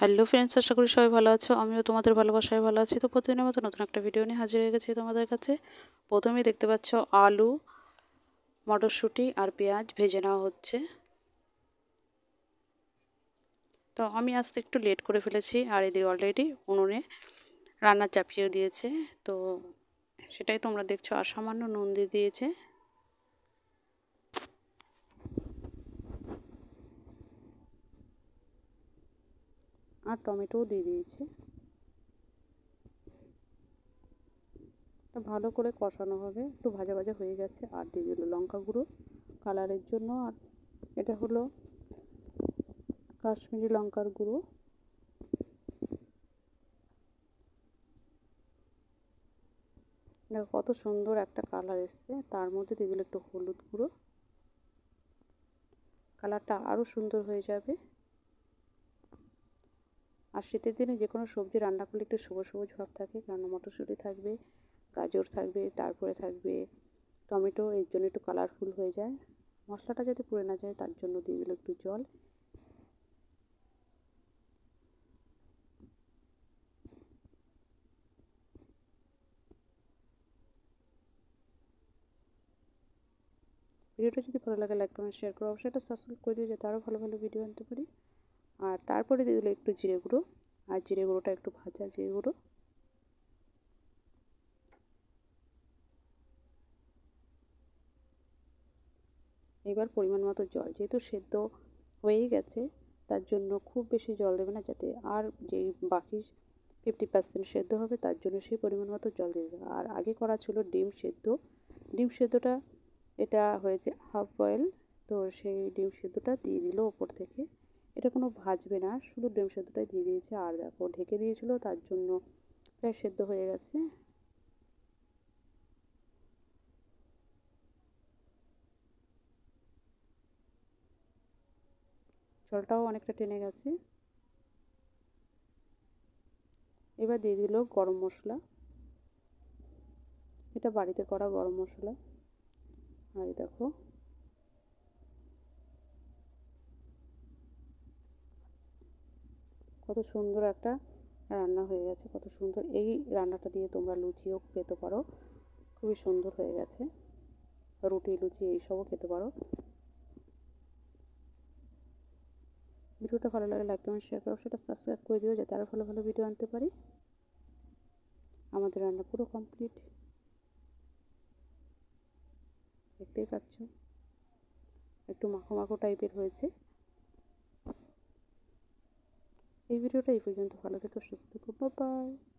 Hello friends, আশা করি সবাই ভালো আছো। আমিও তোমাদের ভালোবাসায় ভালো আছি। তো প্রতিদিনের মতো নতুন একটা ভিডিও নিয়ে হাজির হয়ে গেছি তোমাদের কাছে। প্রথমেই দেখতে পাচ্ছ আলু, মটরশুঁটি আর পেঁয়াজ ভেজে নেওয়া হচ্ছে। তো আমি আসতে একটু লেট করে ফেলেছি, আর এদিকে অলরেডি উনুনে রান্না চাপিয়ে দিয়েছে। তো সেটাই তোমরা দেখছো। আর সামান্য নুন দিয়ে দিয়েছে। আর টমেটোও দিয়ে দিয়েছে। ভালো করে কষানো হবে, একটু ভাজা ভাজা হয়ে গেছে। আর দিয়ে দিল লঙ্কা গুঁড়ো কালারের জন্য। আর এটা হলো কাশ্মীরি লঙ্কার গুঁড়ো। দেখো কত সুন্দর একটা কালার এসছে। তার মধ্যে দিয়ে দিল একটু হলুদ গুঁড়ো, কালারটা আরও সুন্দর হয়ে যাবে। আর শীতের দিনে যে কোনো সবজি রান্না করলে একটু সবুজ সবুজ ভাব থাকে, কারণ মটরশুঁটি থাকবে, গাজর থাকবে, তারপরে থাকবে টমেটো, এর জন্য একটু কালারফুল হয়ে যায়। মশলাটা যাতে পুড়ে না যায় তার জন্য দিয়ে দিল একটু জল। ভিডিওটা যদি ভালো লাগে লাইক কমেন্ট শেয়ার করো, অবশ্যই এটা সাবস্ক্রাইব করে দিও যাতে আরও ভালো ভালো ভিডিও আনতে পারি। আর তারপরে দিয়ে দিল একটু জিরে গুঁড়ো। আর জিরে গুঁড়োটা একটু ভাজা জিরে গুঁড়ো। এবার পরিমাণ মতো জল, যেহেতু সেদ্ধ হয়েই গেছে তার জন্য খুব বেশি জল দেবে না, যাতে আর যেই বাকি 50% সেদ্ধ হবে তার জন্য সেই পরিমাণ মতো জল দিয়ে দেবে। আর আগে করা ছিল ডিম সেদ্ধ। ডিম সেদ্ধটা এটা হয়েছে হাফ বয়েল। তো সেই ডিম সেদ্ধটা দিয়ে দিল ওপর থেকে। এটা কোনো ভাজবে না, শুধু ডিম সেদ্ধটাই দিয়ে দিয়েছে। আর দেখো ঢেকে দিয়েছিল, তার জন্য প্রায় সেদ্ধ হয়ে গেছে। জলটাও অনেকটা টেনে গেছে। এবার দিয়ে দিল গরম মশলা। এটা বাড়িতে করা গরম মশলা। আর দেখো কত সুন্দর একটা রান্না হয়ে গেছে, কত সুন্দর। এই রান্নাটা দিয়ে তোমরা লুচিও খেতে পারো, খুবই সুন্দর হয়ে গেছে। রুটি লুচি এইসবও খেতে পারো। ভিডিওটা ভালো লাগে লাইক কমেন্ট শেয়ার করো, সেটা সাবস্ক্রাইব করে দিও যাতে আরও ভালো ভালো ভিডিও আনতে পারি। আমাদের রান্না পুরো কমপ্লিট, দেখতেই পাচ্ছ একটু মাখো মাখো টাইপের হয়েছে। এই ভিডিওটা এই পর্যন্ত। ভালো থেকো, সুস্থ থেকো, বাই বাই।